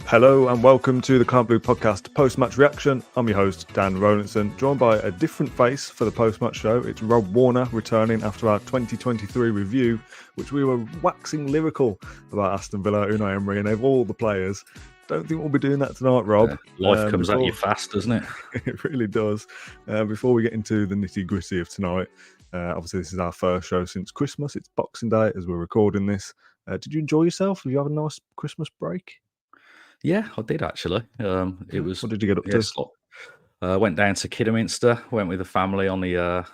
Hello and welcome to the Can't Blue Podcast post-match reaction. I'm your host, Dan Rowlandson, joined by a different face for the post-match show. It's Rob Warner returning after our 2023 review, which we were waxing lyrical about Aston Villa, Unai Emery and all the players. Don't think we'll be doing that tonight, Rob. Life comes at you fast, doesn't it? It really does. Before we get into the nitty-gritty of tonight, obviously this is our first show since Christmas. It's Boxing Day as we're recording this. Did you enjoy yourself? Have you had a nice Christmas break? Yeah, I did actually. It was. What did you get up to? Went down to Kidderminster. Went with the family on the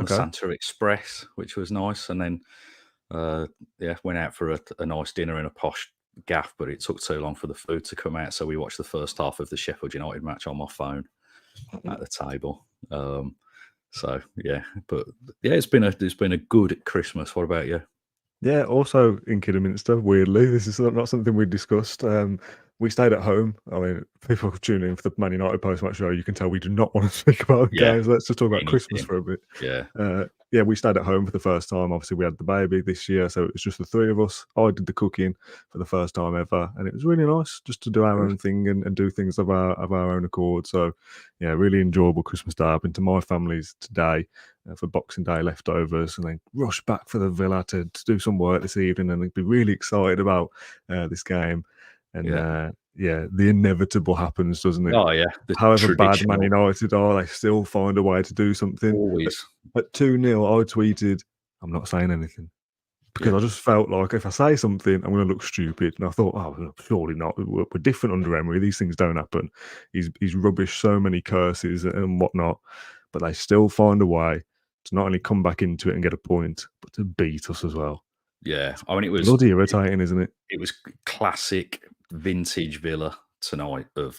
Santa Express, which was nice, and then went out for a nice dinner in a posh gaff. But it took too long for the food to come out, so we watched the first half of the Sheffield United match on my phone at the table. It's been a good Christmas. What about you? Yeah, also in Kidderminster, weirdly. This is not something we discussed. We stayed at home. I mean, people tuning in for the Man United post-match show, you can tell we do not want to speak about games. Let's just talk about Christmas for a bit. Yeah. We stayed at home for the first time. Obviously, we had the baby this year, so it was just the three of us. I did the cooking for the first time ever, and it was really nice just to do our own thing and do things of our own accord. So, yeah, really enjoyable Christmas day. I've been to my family's today for Boxing Day leftovers, and then rush back for the Villa to do some work this evening, and be really excited about this game. And the inevitable happens, doesn't it? Oh yeah. However bad Man United are, they still find a way to do something. Always. At 2-0, I tweeted, "I'm not saying anything," because I just felt like if I say something, I'm going to look stupid. And I thought, oh, surely not. We're different under Emery. These things don't happen. He's rubbish so many curses and whatnot, but they still find a way to not only come back into it and get a point, but to beat us as well. Yeah, I mean, it was bloody irritating, isn't it? It was classic vintage Villa tonight. Of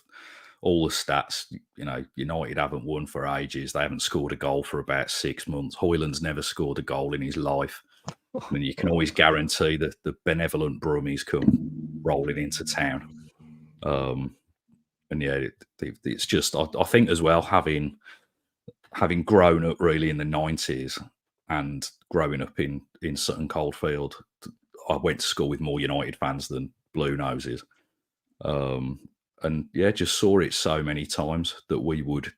all the stats, you know, United haven't won for ages. They haven't scored a goal for about 6 months. Hoyland's never scored a goal in his life. I mean, you can always guarantee that the benevolent Brummies come rolling into town. It's just, I think as well, having grown up really in the 90s and growing up in Sutton Coldfield, I went to school with more United fans than Blue Noses. Just saw it so many times that we would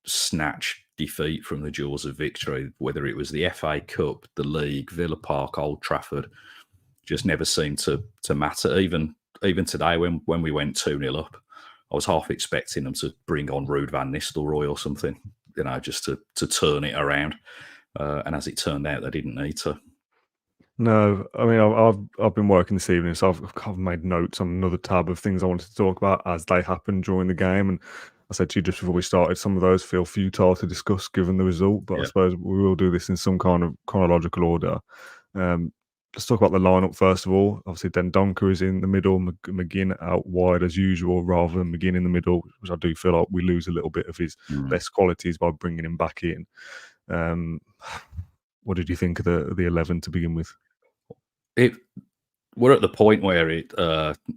snatch defeat from the jaws of victory, whether it was the FA Cup, the League, Villa Park, Old Trafford, just never seemed to matter. Even today, when we went 2-0 up, I was half expecting them to bring on Ruud van Nistelrooy or something, you know, just to turn it around. And as it turned out, they didn't need to. No, I mean, I've been working this evening, so I've made notes on another tab of things I wanted to talk about as they happened during the game. And I said to you just before we started, some of those feel futile to discuss given the result, but I suppose we will do this in some kind of chronological order. Let's talk about the lineup first of all. Obviously, Dendoncker is in the middle, McGinn out wide as usual, rather than McGinn in the middle, which I do feel like we lose a little bit of his best qualities by bringing him back in. What did you think of the 11 to begin with? We're at the point where it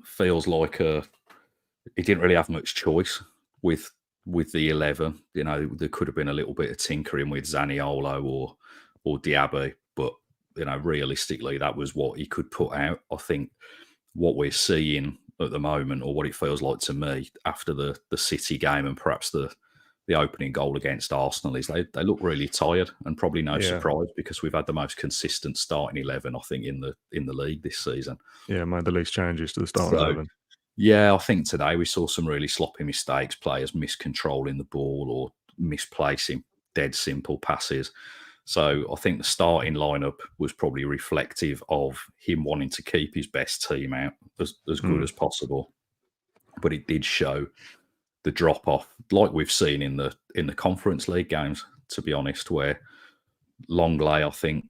feels like he didn't really have much choice with the 11. You know, there could have been a little bit of tinkering with Zaniolo or Diaby, but you know, realistically, that was what he could put out. I think what we're seeing at the moment, or what it feels like to me after the City game and perhaps the opening goal against Arsenal, is they look really tired, and probably no surprise because we've had the most consistent starting 11, I think, in the league this season. Yeah, made the least changes to the starting 11. Yeah, I think today we saw some really sloppy mistakes, players miscontrolling the ball or misplacing dead simple passes. So I think the starting lineup was probably reflective of him wanting to keep his best team out as good as possible. But it did show the drop off, like we've seen in the Conference League games, to be honest, where Longley, I think,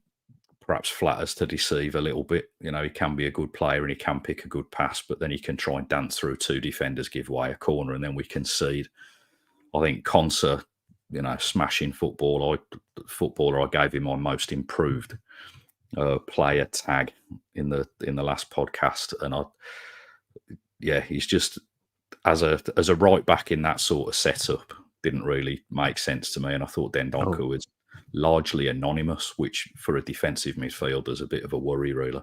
perhaps flatters to deceive a little bit. You know, he can be a good player and he can pick a good pass, but then he can try and dance through two defenders, give away a corner, and then we concede. I think Konsa, you know, smashing footballer, I gave him my most improved player tag in the last podcast, and he's just as a right back in that sort of setup didn't really make sense to me, and I thought Dendoncker was largely anonymous, which for a defensive midfielder is a bit of a worry, really.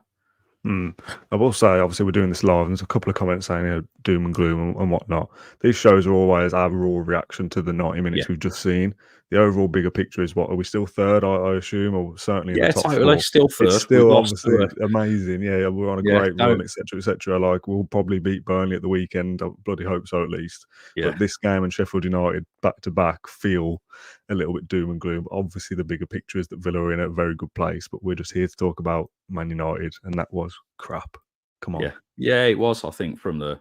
I will say, obviously, we're doing this live, and there's a couple of comments saying, doom and gloom and whatnot. These shows are always our raw reaction to the 90 Yeah. minutes we've just seen. The overall bigger picture is what? Are we still third, I assume, or certainly in the Yeah, top totally. four? Still It's third. We've still lost to obviously amazing. Yeah, we're on a yeah, great run, etc., etc. Like, we'll probably beat Burnley at the weekend. I bloody hope so, at least. yeah, But this game and Sheffield United back to back feel a little bit doom and gloom. Obviously, the bigger picture is that Villa are in a very good place, but we're just here to talk about Man United, and that was crap. Come on. yeah. It was. I think from the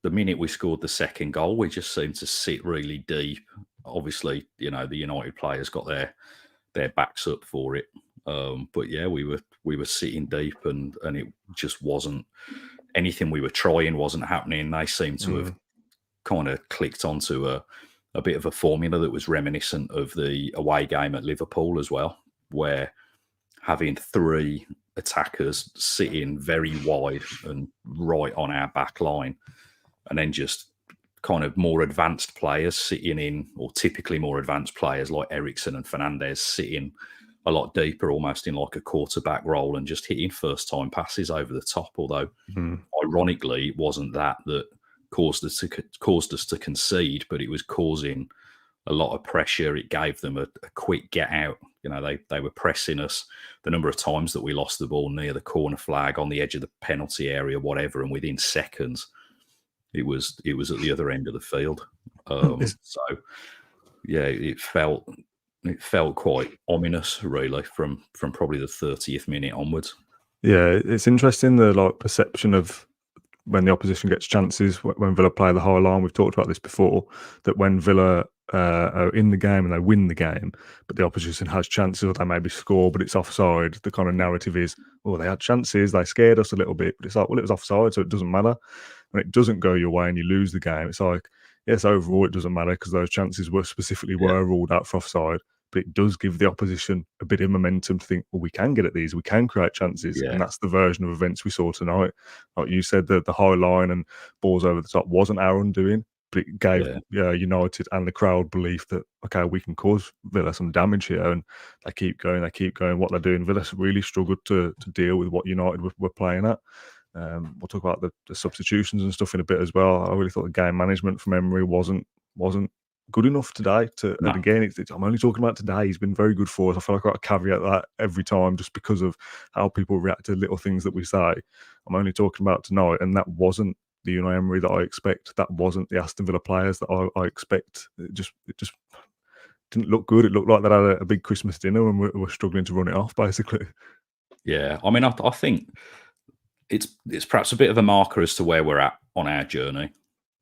minute we scored the second goal, we just seemed to sit really deep. Obviously, the United players got their backs up for it. But yeah, we were sitting deep, and it just wasn't anything we were trying wasn't happening. They seemed to have kind of clicked onto a bit of a formula that was reminiscent of the away game at Liverpool as well, where having three attackers sitting very wide and right on our back line, and then just kind of more advanced players sitting in, or typically more advanced players like Eriksen and Fernandes sitting a lot deeper, almost in like a quarterback role, and just hitting first-time passes over the top. Although, ironically, it wasn't that caused us to concede, but it was causing a lot of pressure. It gave them a quick get out. They were pressing us. The number of times that we lost the ball near the corner flag, on the edge of the penalty area, whatever, and within seconds, it was at the other end of the field. So yeah, it felt quite ominous, really, from probably the 30th minute onwards. Yeah, it's interesting, the perception of when the opposition gets chances, when Villa play the high line. We've talked about this before, that when Villa are in the game and they win the game, but the opposition has chances, or they maybe score, but it's offside, the kind of narrative is, oh, they had chances, they scared us a little bit, but it's like, well, it was offside, so it doesn't matter. When it doesn't go your way and you lose the game, it's like, yes, overall it doesn't matter because those chances were ruled out for offside, but it does give the opposition a bit of momentum to think, well, we can get at these, we can create chances, and that's the version of events we saw tonight. Like you said, the high line and balls over the top wasn't our undoing, but it gave United and the crowd belief that, okay, we can cause Villa some damage here, and they keep going. What they're doing, Villa really struggled to deal with what United were playing at. We'll talk about the substitutions and stuff in a bit as well. I really thought the game management from Emery wasn't good enough today. And again, I'm only talking about today. He's been very good for us. I feel like I've got to caveat that every time, just because of how people react to little things that we say. I'm only talking about tonight, and that wasn't the Unai Emery that I expect. That wasn't the Aston Villa players that I expect. It just didn't look good. It looked like they had a big Christmas dinner and we're struggling to run it off, basically. Yeah, I mean, I think it's perhaps a bit of a marker as to where we're at on our journey,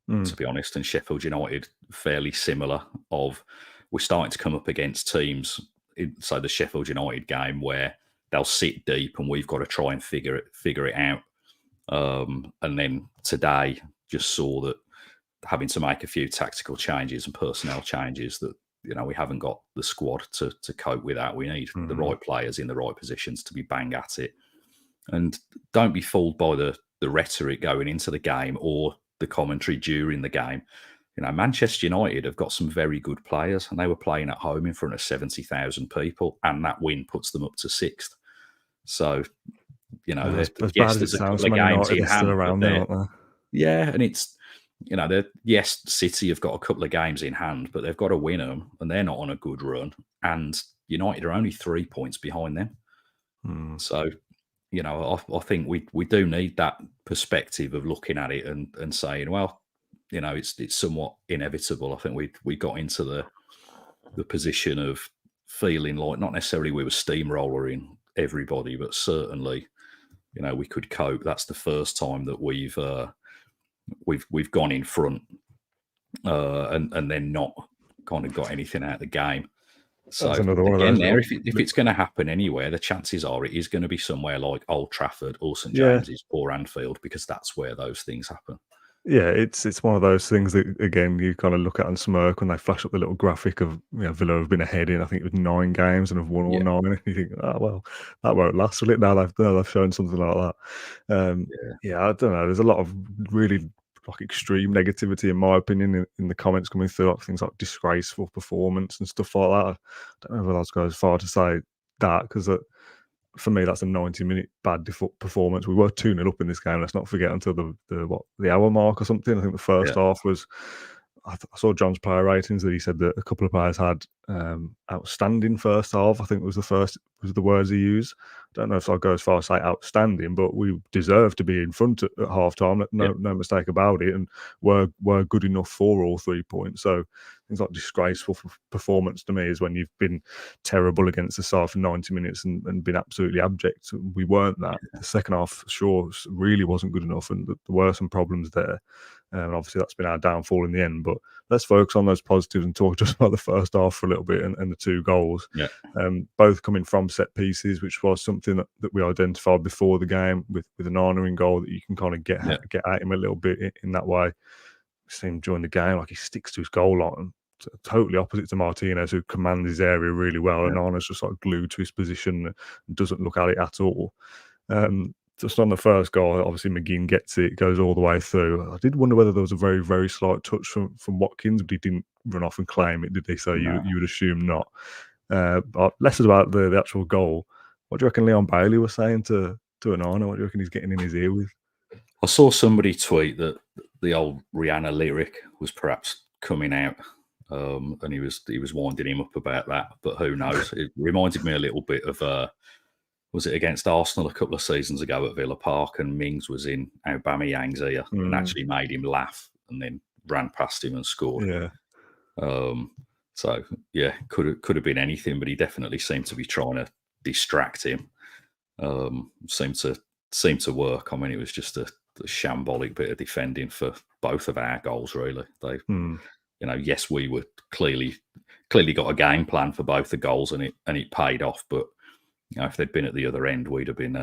to be honest. And Sheffield United, fairly similar. We're starting to come up against teams, so the Sheffield United game, where they'll sit deep and we've got to try and figure it out. And then today, just saw that having to make a few tactical changes and personnel changes, that we haven't got the squad to cope with that. We need the right players in the right positions to be bang at it. And don't be fooled by the rhetoric going into the game or the commentary during the game. Manchester United have got some very good players, and they were playing at home in front of 70,000 people, and that win puts them up to sixth. So, as bad as it sounds, Man United are still around there, aren't they? Yeah, and it's, yes, City have got a couple of games in hand, but they've got to win them, and they're not on a good run. And United are only 3 points behind them. So, I think we do need that perspective of looking at it and saying, well, it's somewhat inevitable. I think we got into the position of feeling like not necessarily we were steamrolling everybody, but certainly, we could cope. That's the first time that we've gone in front and then not kind of got anything out of the game. So another one again, of those. If it's going to happen anywhere, the chances are it is going to be somewhere like Old Trafford or St James's or Anfield, because that's where those things happen. Yeah, it's one of those things that, again, you kind of look at and smirk when they flash up the little graphic of Villa have been ahead in, I think it was 9 games and have won all 9. And you think, oh, well, that won't last, will it? Now they've shown something like that. I don't know. There's a lot of really extreme negativity, in my opinion, in the comments coming through, things like disgraceful performance and stuff like that. I don't know if I'll go as far to say that, because for me, that's a 90-minute bad performance. We were 2-0 up in this game. Let's not forget until the hour mark or something. I think the first half was. I saw John's player ratings that he said that a couple of players had outstanding first half. I think was the words he used. I don't know if I'll go as far as say outstanding, but we deserved to be in front at half time. No mistake about it, and were good enough for all 3 points. So things like disgraceful performance to me is when you've been terrible against the side for 90 minutes and been absolutely abject. We weren't that. The second half, sure, really wasn't good enough, and there were some problems there. And obviously that's been our downfall in the end. But let's focus on those positives and talk just about the first half for a little bit and the 2 goals. Yeah. Both coming from set pieces, which was something that we identified before the game with an honouring goal that you can kind of get at him a little bit in that way. We've seen him during the game, like he sticks to his goal line. Totally opposite to Martinez, who commands his area really well. And Arna's just like glued to his position and doesn't look at it at all. Just on the first goal, obviously McGinn gets it, goes all the way through. I did wonder whether there was a very, very slight touch from Watkins, but he didn't run off and claim it, did he? So you would assume not. But less about the actual goal. What do you reckon Leon Bailey was saying to Onana? What do you reckon he's getting in his ear with? I saw somebody tweet that the old Rihanna lyric was perhaps coming out, and he was winding him up about that. But who knows? It reminded me a little bit of was it against Arsenal a couple of seasons ago at Villa Park, and Mings was in Aubameyang's ear and actually made him laugh, and then ran past him and scored. Yeah. So yeah, could have been anything, but he definitely seemed to be trying to distract him. Seemed to work. I mean, it was just a shambolic bit of defending for both of our goals. Really, yes, we were clearly got a game plan for both the goals, and it paid off. But if they'd been at the other end, we'd have been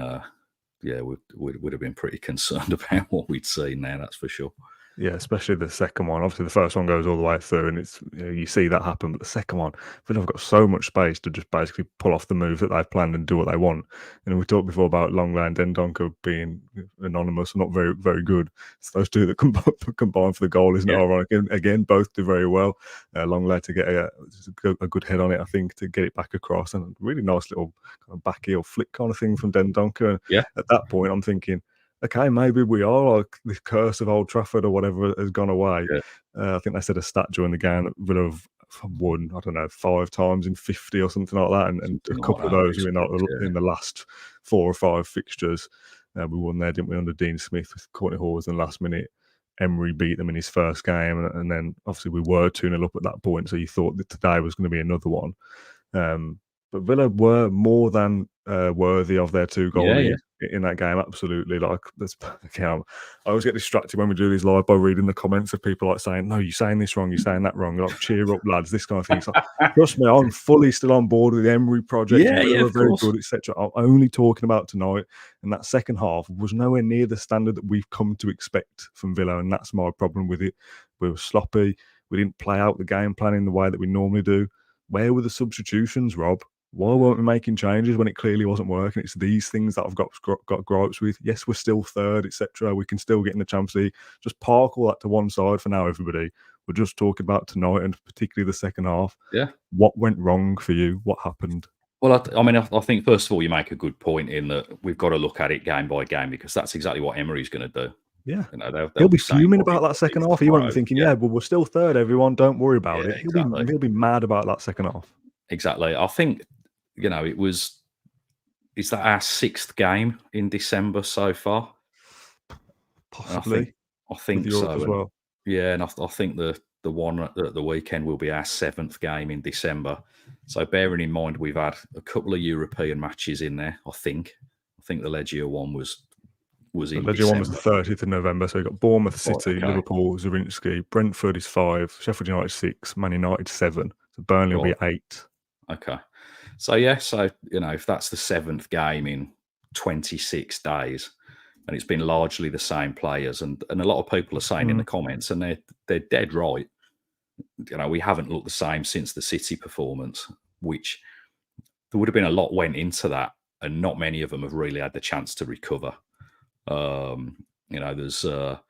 would have been pretty concerned about what we'd seen there. That's for sure. Yeah, especially the second one. Obviously, the first one goes all the way through, and it's you see that happen. But the second one, Villa got so much space to just basically pull off the move that they've planned and do what they want. And we talked before about Longley and Dendoncker being anonymous, not very, very good. It's those two that combine for the goal, isn't it? Ironic? And again, both do very well. Longley to get a good head on it, I think, to get it back across, and a really nice little kind of back heel flick kind of thing from Dendoncker. And at that point, I'm thinking, okay, maybe we are like the curse of Old Trafford or whatever has gone away. I think they said a stat during the game that Villa have won, I don't know, 5 times in 50 or something like that, and a couple of those were in the last 4 or 5 fixtures. We won there, didn't we, under Dean Smith with Courtney Hawes in the last minute. Emery beat them in his first game, and then obviously we were 2-0 up at that point, so you thought that today was going to be another one. But Villa were more than worthy of their 2 goals in that game. Absolutely. Like, I always get distracted when we do these live by reading the comments of people like saying, "No, you're saying this wrong, you're saying that wrong." Like, cheer up, lads. This kind of thing. It's like, trust me, I'm fully still on board with the Emery project. We're very good, etc. I'm only talking about tonight, and that second half was nowhere near the standard that we've come to expect from Villa, and that's my problem with it. We were sloppy. We didn't play out the game plan in the way that we normally do. Where were the substitutions, Rob? Why weren't we making changes when it clearly wasn't working? It's these things that I've got gripes with. Yes, we're still third, etc. We can still get in the Champions League. Just park all that to one side for now, everybody. We're just talking about tonight, and particularly the second half. Yeah. What went wrong for you? What happened? Well, I think first of all, you make a good point in that we've got to look at it game by game, because that's exactly what Emery's going to do. Yeah, they'll he'll be fuming about that second half. He won't be thinking, well, we're still third, everyone. Don't worry about it. He'll be mad about that second half. Exactly. I think, is that our 6th game in December so far? Possibly. I think so. As well. Yeah, and I think the one at the weekend will be our 7th game in December. So bearing in mind we've had a couple of European matches in there, I think the Legia one was in the Legia one was the 30th of November. So you've got Bournemouth, City, Liverpool, Zrinski, Brentford is 5, Sheffield United 6, Man United 7. So Burnley will be 8. Okay. So if that's the 7th game in 26 days, and it's been largely the same players, and a lot of people are saying in the comments, and they're dead right. We haven't looked the same since the City performance, which there would have been a lot went into that, and not many of them have really had the chance to recover. There's a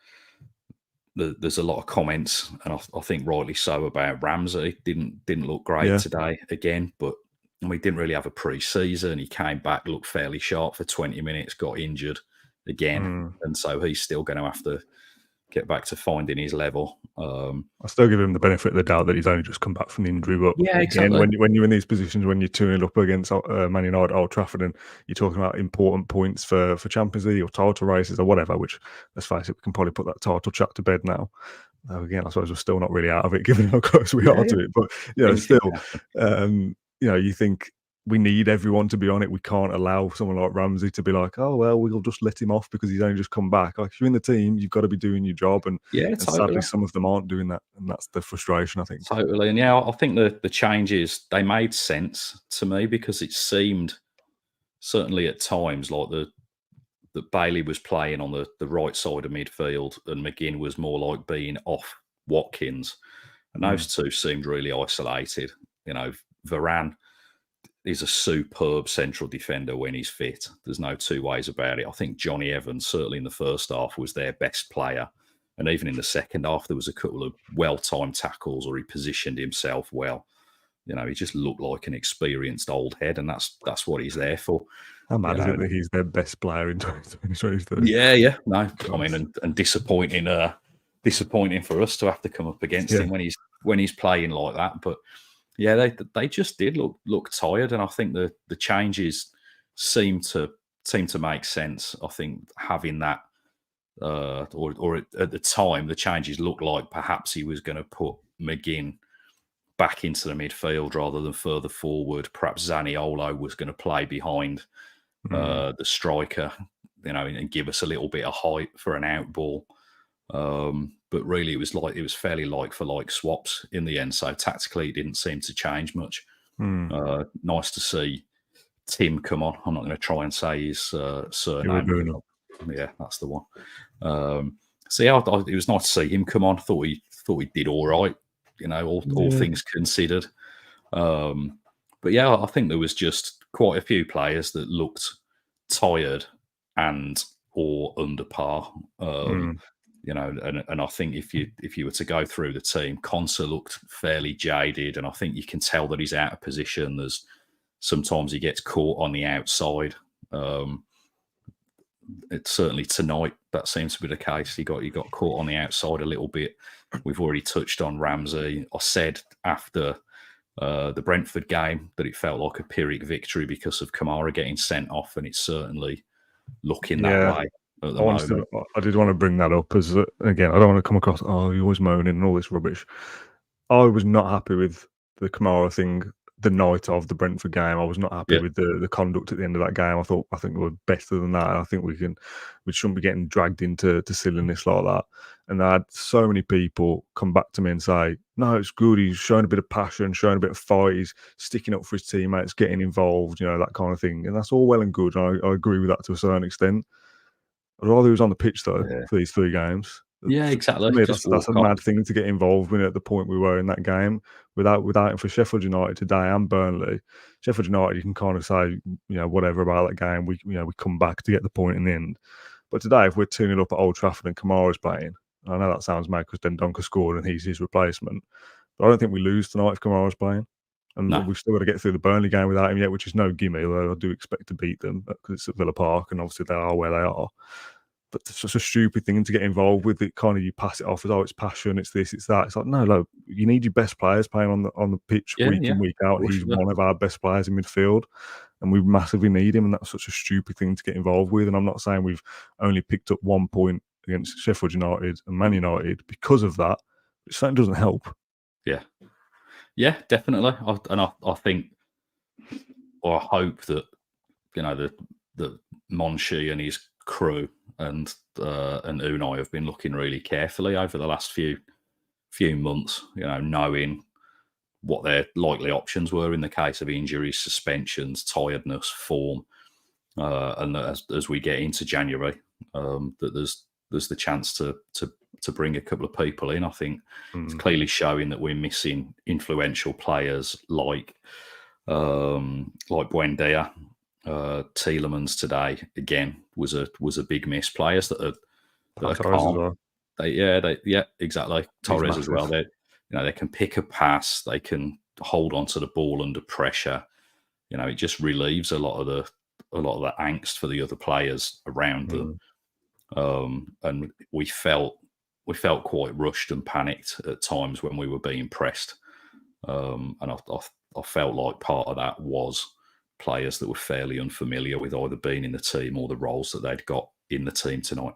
lot of comments, and I think rightly so, about Ramsey. Didn't look great today again, but and we didn't really have a pre-season. He came back, looked fairly sharp for 20 minutes, got injured again, and so he's still going to have to get back to finding his level. I still give him the benefit of the doubt that he's only just come back from the injury. But Yeah, again, exactly. when you're in these positions, when you're tuning up against Man United, Old Trafford, and you're talking about important points for Champions League or title races or whatever, which, let's face it, we can probably put that title chat to bed now. Again, I suppose we're still not really out of it, given how close we Yeah, are yeah. to it. But Anything still, can happen. you think we need everyone to be on it. We can't allow someone like Ramsey to be like, oh well, we'll just let him off because he's only just come back. Like, if you're in the team, you've got to be doing your job, and Yeah, sadly, totally. some of them aren't doing that, and that's the frustration, I think. Totally. And yeah, I think the changes, they made sense to me because it seemed certainly at times like that Bailey was playing on the right side of midfield and McGinn was more like being off Watkins. And Mm. those two seemed really isolated. Varane is a superb central defender when he's fit. There's no two ways about it. I think Johnny Evans, certainly in the first half, was their best player. And even in the second half, there was a couple of well-timed tackles or he positioned himself well. He just looked like an experienced old head, and that's what he's there for. How mad You is know, it that he's their best player in 2023? yeah, yeah. No, I mean, Christ. and disappointing for us to have to come up against Yeah, him when he's playing like that. But yeah, they just did look tired, and I think the changes seem to make sense. I think having that, or at the time, the changes looked like perhaps he was going to put McGinn back into the midfield rather than further forward. Perhaps Zaniolo was going to play behind the striker, and give us a little bit of height for an out ball. But really, it was fairly like for like swaps in the end. So tactically, it didn't seem to change much. Nice to see Tim come on. I'm not going to try and say his surname because, Irabuna. yeah, that's the one. So yeah, it was nice to see him come on. Thought he did all right. All Yeah, things considered. But yeah, I think there was just quite a few players that looked tired and or under par. And I think if you were to go through the team, Konsa looked fairly jaded, and I think you can tell that he's out of position. There's sometimes he gets caught on the outside. It's certainly tonight that seems to be the case. He got caught on the outside a little bit. We've already touched on Ramsey. I said after the Brentford game that it felt like a Pyrrhic victory because of Kamara getting sent off, and it's certainly looking that yeah. way at the moment. I did want to bring that up as again, I don't want to come across, oh, you're always moaning and all this rubbish. I was not happy with the Kamara thing the night of the Brentford game. I was not happy Yeah, with the conduct at the end of that game. I think we were better than that. I think we shouldn't be getting dragged into silliness like that. And I had so many people come back to me and say, no, it's good. He's showing a bit of passion, showing a bit of fight. He's sticking up for his teammates, getting involved, that kind of thing. And that's all well and good. I agree with that to a certain extent. I'd rather he was on the pitch though yeah, for these 3 games. yeah, For exactly. me, Just that's a walk off. mad thing to get involved with at the point we were in that game. Without him for Sheffield United today and Burnley, Sheffield United, you can kind of say whatever about that game. We come back to get the point in the end. But today, if we're tuning up at Old Trafford and Kamara's playing, I know that sounds mad because Dendoncker scored and he's his replacement. But I don't think we lose tonight if Kamara's playing. And No, we've still got to get through the Burnley game without him yet, which is no gimme, although I do expect to beat them because it's at Villa Park and obviously they are where they are. But it's such a stupid thing to get involved with. It kind of you pass it off as it's passion, it's this, it's that. It's like no, you need your best players playing on the pitch yeah, week yeah, in week of out. course He's you do. one of our best players in midfield, and we massively need him. And that's such a stupid thing to get involved with. And I'm not saying we've only picked up 1 point against Sheffield United and Man United because of that. It certainly doesn't help. Yeah, yeah, definitely. I think, or I hope that the Monchi and his crew and Unai have been looking really carefully over the last few months. Knowing what their likely options were in the case of injuries, suspensions, tiredness, form, and that as we get into January, that there's the chance to bring a couple of people in. I think it's Mm. clearly showing that we're missing influential players like Buendia. Tielemans today again was a big miss. Players that are Torres as calm. well. Yeah, exactly. He's Torres as massive. well. They can pick a pass. They can hold on to the ball under pressure. it just relieves a lot of the angst for the other players around them. And we felt quite rushed and panicked at times when we were being pressed. And I felt like part of that was players that were fairly unfamiliar with either being in the team or the roles that they'd got in the team tonight.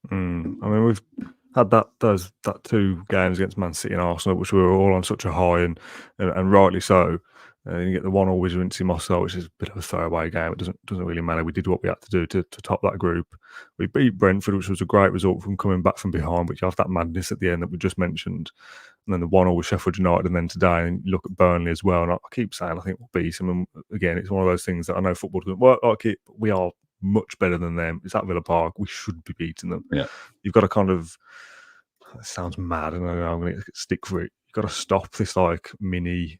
I mean, we've had that 2 games against Man City and Arsenal, which we were all on such a high, and rightly so. And you get the 1-1 with Wincy Moscow, which is a bit of a throwaway game. It doesn't really matter. We did what we had to do to top that group. We beat Brentford, which was a great result from coming back from behind, but you have that madness at the end that we just mentioned. And then the 1-1 with Sheffield United, and then today, and you look at Burnley as well. And I keep saying I think we'll beat them. And again, it's one of those things that I know football doesn't work like it, but we are much better than them. It's at Villa Park. We should be beating them. Yeah. You've got to kind of, it sounds mad, and I'm going to stick for it. You've got to stop this like mini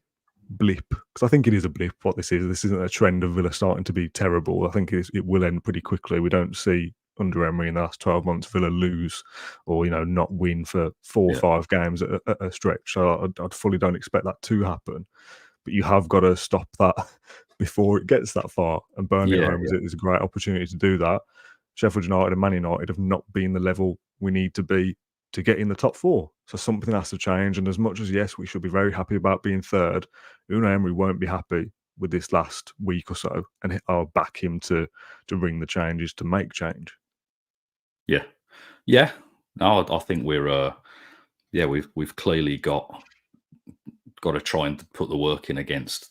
blip, because I think it is a blip. What this is, this isn't a trend of Villa starting to be terrible. I think it will end pretty quickly. We don't see under Emery in the last 12 months Villa lose or not win for 4 or 5 games at a stretch. So I fully don't expect that to happen. But you have got to stop that before it gets that far. And Burnley at home is a great opportunity to do that. Sheffield United and Man United have not been the level we need to be to get in the top 4. So something has to change. And as much as, yes, we should be very happy about being third, Unai Emery won't be happy with this last week or so. And I'll back him to bring the changes, to make change. Yeah. Yeah. No, I think we're, we've clearly got to try and put the work in against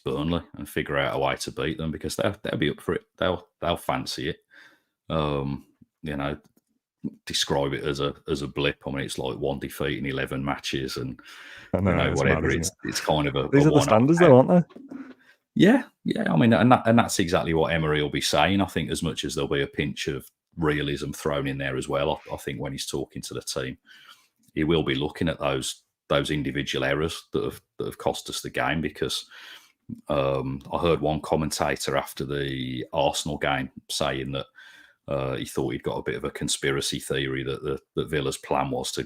Burnley and figure out a way to beat them, because they'll be up for it. They'll fancy it. Describe it as a blip. I mean, it's like 1 defeat in 11 matches, and whatever. It's kind of a. These are the standards, though, aren't they? Yeah. I mean, and that's exactly what Emery will be saying. I think as much as there'll be a pinch of realism thrown in there as well, I think when he's talking to the team, he will be looking at those individual errors that have cost us the game. Because I heard one commentator after the Arsenal game saying that he thought he'd got a bit of a conspiracy theory that Villa's plan was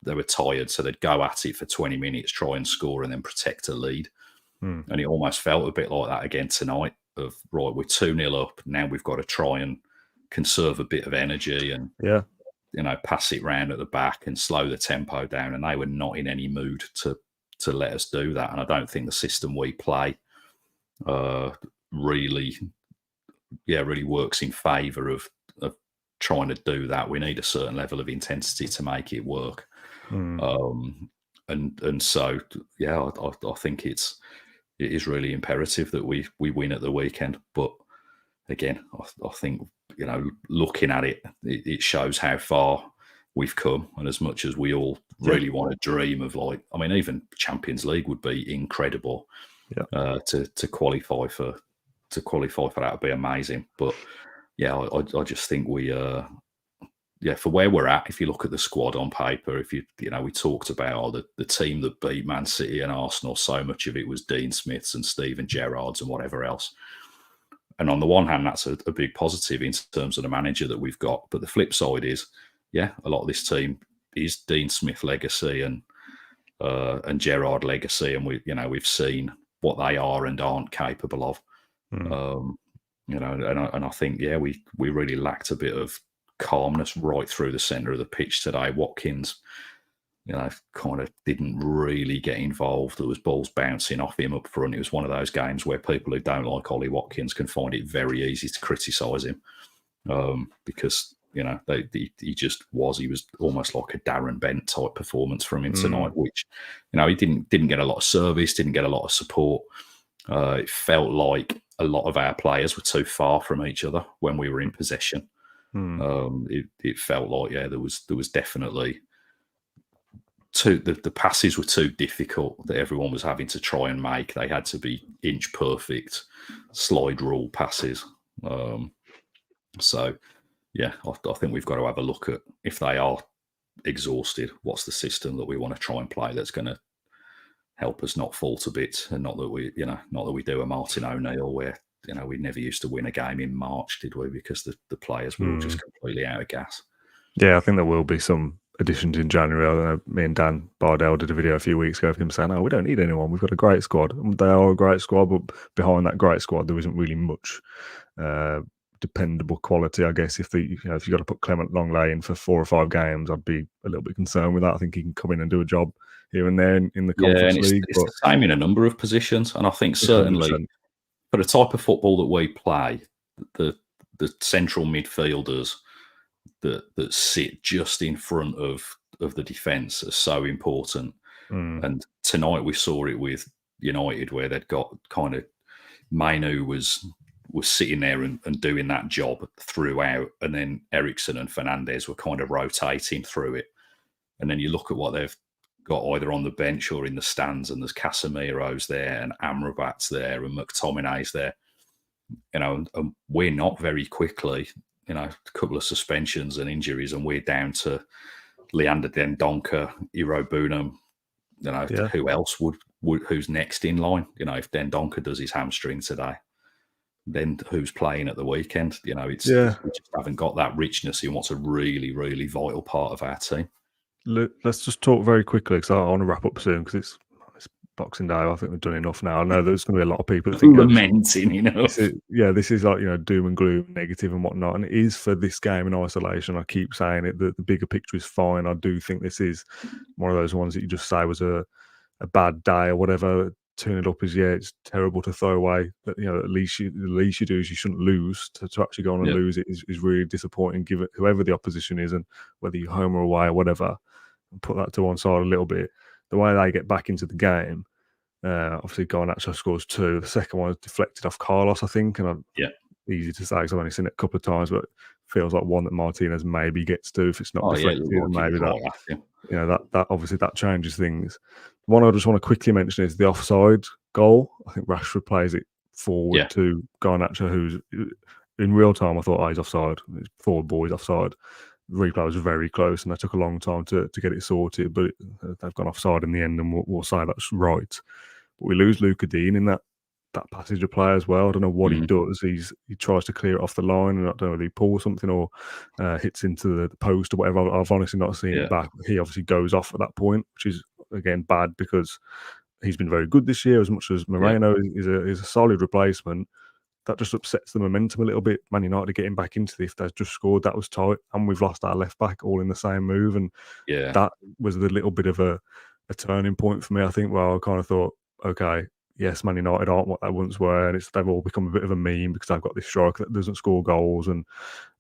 they were tired, so they'd go at it for 20 minutes, try and score, and then protect a lead. And it almost felt a bit like that again tonight. Of right, we're 2-0 up now. We've got to try and conserve a bit of energy and pass it round at the back and slow the tempo down. And they were not in any mood to let us do that. And I don't think the system we play really works in favour of trying to do that. We need a certain level of intensity to make it work. And so I think it is really imperative that we win at the weekend. But again, I think looking at it, it shows how far we've come. And as much as we all really want to dream of, like, I mean, even Champions League would be incredible. To qualify for that would be amazing. But I just think we for where we're at, if you look at the squad on paper, if we talked about the team that beat Man City and Arsenal, so much of it was Dean Smiths and Steven Gerrards and whatever else. And on the one hand, that's a big positive in terms of the manager that we've got. But the flip side is, a lot of this team is Dean Smith legacy and Gerrard legacy, and we've seen what they are and aren't capable of. And I think we really lacked a bit of calmness right through the centre of the pitch today. Watkins, kind of didn't really get involved. There was balls bouncing off him up front. It was one of those games where people who don't like Ollie Watkins can find it very easy to criticise him because he was almost like a Darren Bent type performance from him tonight, which he didn't get a lot of service, didn't get a lot of support. It felt like a lot of our players were too far from each other when we were in possession. It felt like there was definitely the passes were too difficult that everyone was having to try and make. They had to be inch perfect slide rule passes. I think we've got to have a look at, if they are exhausted, what's the system that we want to try and play that's going to help us not fall to bits, and not that we do a Martin O'Neill where we never used to win a game in March, did we? Because the players were all just completely out of gas. Yeah, I think there will be some additions in January. I don't know, me and Dan Bardell did a video a few weeks ago of him saying, "Oh, we don't need anyone. We've got a great squad." And they are a great squad, but behind that great squad, there isn't really much dependable quality. I guess if you got to put Clement Longley in for 4 or 5 games, I'd be a little bit concerned with that. I think he can come in and do a job here and there in the Conference and League. It's the same in a number of positions, and I think certainly 100%. for the type of football that we play, the central midfielders that sit just in front of the defence are so important. And tonight we saw it with United, where they'd got kind of Mainu was sitting there and doing that job throughout, and then Eriksen and Fernandes were kind of rotating through it. And then you look at what they've got either on the bench or in the stands, and there's Casemiro's there and Amrabat's there and McTominay's there. And we're not very quickly, a couple of suspensions and injuries, and we're down to Leander Dendoncker, Iro Bunam. Who else would who's next in line? If Dendoncker does his hamstring today, then who's playing at the weekend? We just haven't got that richness in what's a really, really vital part of our team. Let's just talk very quickly, because I want to wrap up soon, because it's Boxing Day. I think we've done enough now. I know there's going to be a lot of people that think lamenting, this is like, doom and gloom, negative and whatnot, and it is for this game in isolation. I keep saying it, the bigger picture is fine. I do think this is one of those ones that you just say was a bad day or whatever. Turn it up as, it's terrible to throw away, but at least you do is you shouldn't lose. To actually go on and lose it is really disappointing, given whoever the opposition is and whether you're home or away or whatever. And put that to one side a little bit. The way they get back into the game, obviously Garnacho scores 2. The second one is deflected off Carlos, I think, and easy to say because I've only seen it a couple of times, but it feels like one that Martinez maybe gets to if it's not deflected. Maybe that obviously that changes things. One I just want to quickly mention is the offside goal. I think Rashford plays it forward to Garnacho, who's in real time. I thought, he's offside. His forward ball is offside. The replay was very close, and that took a long time to get it sorted. But they've gone offside in the end, and we'll say that's right. But we lose Luca Dean in that passage of play as well. I don't know what he does. He tries to clear it off the line, and I don't know whether he pulls something or hits into the post or whatever. I've honestly not seen it back. He obviously goes off at that point, which is again bad because he's been very good this year. As much as Moreno is a solid replacement, that just upsets the momentum a little bit. Man United getting back into this, they've just scored. That was tight, and we've lost our left back all in the same move, and that was a little bit of a turning point for me. I think. Well, I kind of thought, okay, yes, Man United aren't what they once were, and they've all become a bit of a meme because they've got this striker that doesn't score goals, and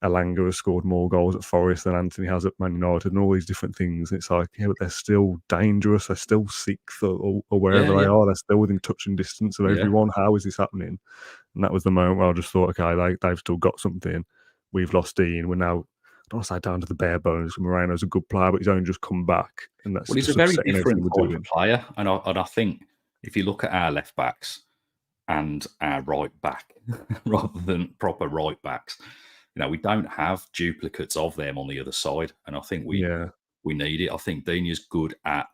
Elanga has scored more goals at Forest than Anthony has at Man United, and all these different things. And it's like, but they're still dangerous. They're still 6th or wherever they are. They're still within touching distance of everyone. How is this happening? And that was the moment where I just thought, okay, they've still got something. We've lost Dean. We're now, I don't want to say down to the bare bones. Moreno's a good player, but he's only just come back. And that's he's a very different type of player. And I think if you look at our left backs and our right back, rather than proper right backs, we don't have duplicates of them on the other side. And I think we need it. I think Dini's good at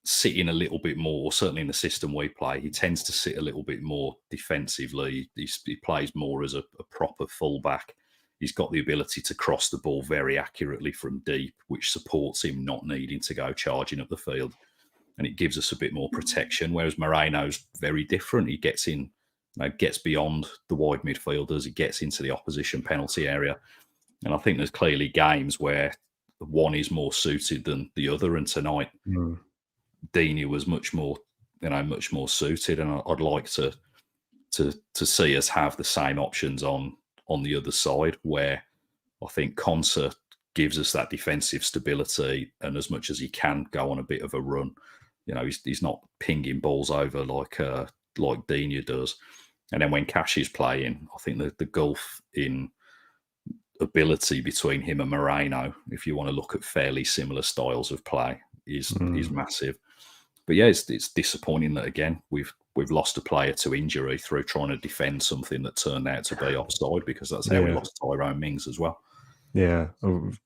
sitting a little bit more, certainly in the system we play. He tends to sit a little bit more defensively. He plays more as a proper fullback. He's got the ability to cross the ball very accurately from deep, which supports him not needing to go charging up the field. And it gives us a bit more protection, whereas Moreno's very different. He gets in, gets beyond the wide midfielders. He gets into the opposition penalty area. And I think there's clearly games where one is more suited than the other. And tonight, Dini was much more suited. And I'd like to see us have the same options on the other side, where I think Konsa gives us that defensive stability, and as much as he can go on a bit of a run, he's not pinging balls over like Dini does. And then when Cash is playing, I think the gulf in ability between him and Moreno, if you want to look at fairly similar styles of play, is massive. But it's disappointing that again we've lost a player to injury through trying to defend something that turned out to be offside, because that's how we lost Tyrone Mings as well. Yeah,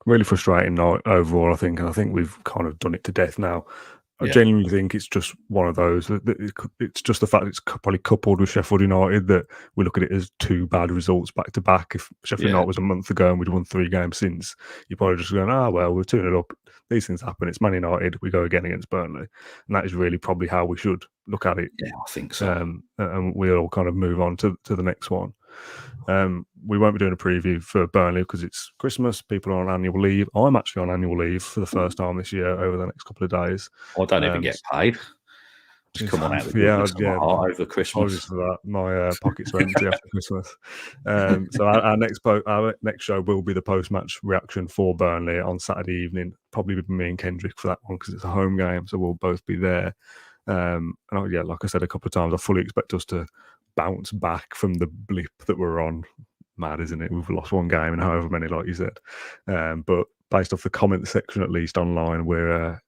really frustrating night overall, I think. And I think we've kind of done it to death now. I genuinely think it's just one of those. It's just the fact it's probably coupled with Sheffield United that we look at it as 2 bad results back to back. If Sheffield United was a month ago and we'd won 3 games since, you're probably just going, well, we're turning it up. these things happen. It's Man United. We go again against Burnley, and that is really probably how we should look at it. Yeah, I think so. And we'll kind of move on to the next one. We won't be doing a preview for Burnley because it's Christmas. People are on annual leave. I'm actually on annual leave for the first time this year over the next couple of days. I don't even get paid. Just come on out the goodness of my heart over Christmas. Apologies for that. My pockets are empty after Christmas. So our next show will be the post-match reaction for Burnley on Saturday evening. Probably with me and Kendrick for that one because it's a home game, so we'll both be there. And like I said a couple of times, I fully expect us to bounce back from the blip that we're on. Mad, isn't it? We've lost one game and however many, like you said. But based off the comment section, at least online, we're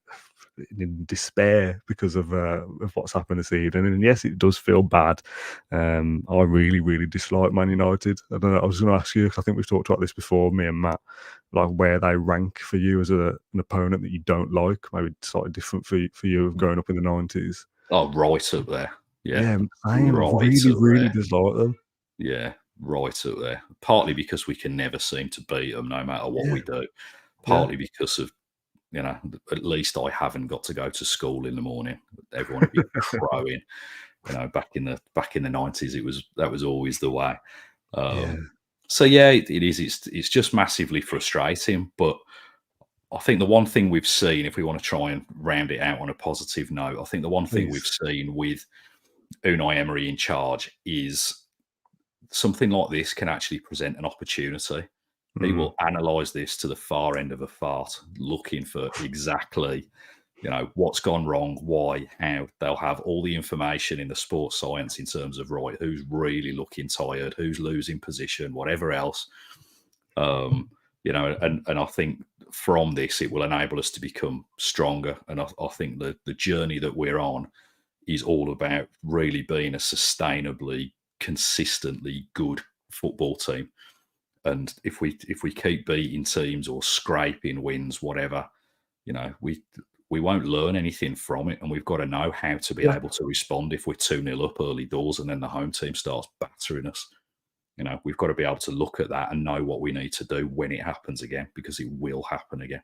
in despair because of what's happened this evening. And yes, it does feel bad. I really, really dislike Man United. I don't know. I was going to ask you, because I think we've talked about this before, me and Matt, like where they rank for you as an opponent that you don't like. Maybe slightly different for you growing up in the 90s. Oh, right up there. Yeah, I really dislike them. Yeah, right up there. Partly because we can never seem to beat them, no matter what we do. Partly because of, at least I haven't got to go to school in the morning. Everyone would be crowing. Back in the 90s, that was always the way. So it is. It's just massively frustrating. But I think the one thing we've seen, if we want to try and round it out on a positive note, I think the one thing we've seen with Unai Emery in charge is something like this can actually present an opportunity. He will analyse this to the far end of a fart, looking for exactly, what's gone wrong, why, how. They'll have all the information in the sports science in terms of, right, who's really looking tired, who's losing position, whatever else. And I think from this, it will enable us to become stronger. And I think the journey that we're on is all about really being a sustainably, consistently good football team. And if we keep beating teams or scraping wins, whatever, we won't learn anything from it. And we've got to know how to be able to respond if we're 2-0 up early doors and then the home team starts battering us. We've got to be able to look at that and know what we need to do when it happens again, because it will happen again.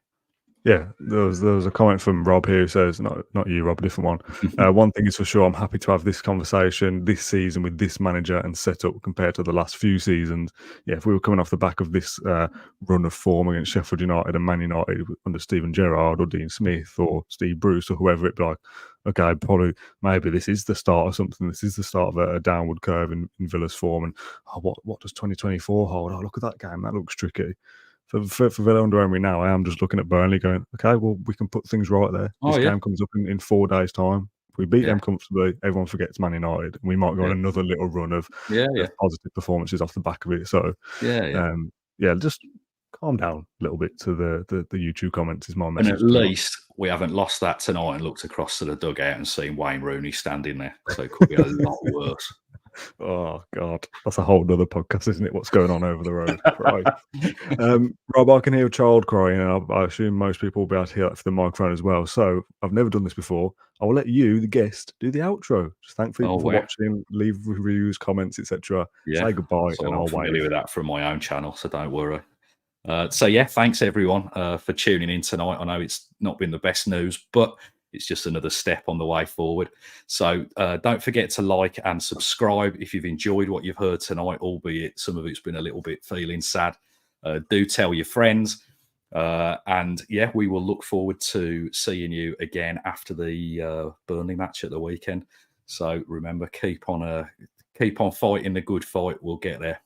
Yeah, there was a comment from Rob here who says, not you, Rob, a different one. One thing is for sure, I'm happy to have this conversation this season with this manager and setup compared to the last few seasons. Yeah, if we were coming off the back of this run of form against Sheffield United and Man United under Steven Gerrard or Dean Smith or Steve Bruce or whoever, it'd be like, okay, probably maybe this is the start of something. This is the start of a downward curve in Villa's form. And what does 2024 hold? Oh, look at that game. That looks tricky. For Villa under Emery now, I am just looking at Burnley going, okay, well, we can put things right there. This game comes up in 4 days' time. If we beat them comfortably, everyone forgets Man United. And we might go on another little run of positive performances off the back of it. So, just calm down a little bit to the YouTube comments is my message. And at least we haven't lost that tonight and looked across to the dugout and seen Wayne Rooney standing there. So it could be a lot worse. Oh God, that's a whole nother podcast, isn't it? What's going on over the road? Right. Rob, I can hear a child crying, and I assume most people will be able to hear that for the microphone as well. So I've never done this before. I will let you, the guest, do the outro. Just thank people for watching, leave reviews, comments, etc. Say goodbye, and I'll wait. I'm familiar with that from my own channel, so don't worry. Thanks everyone for tuning in tonight. I know it's not been the best news, but it's just another step on the way forward. So don't forget to like and subscribe if you've enjoyed what you've heard tonight, albeit some of it's been a little bit feeling sad. Do tell your friends. We will look forward to seeing you again after the Burnley match at the weekend. So remember, keep on fighting the good fight. We'll get there.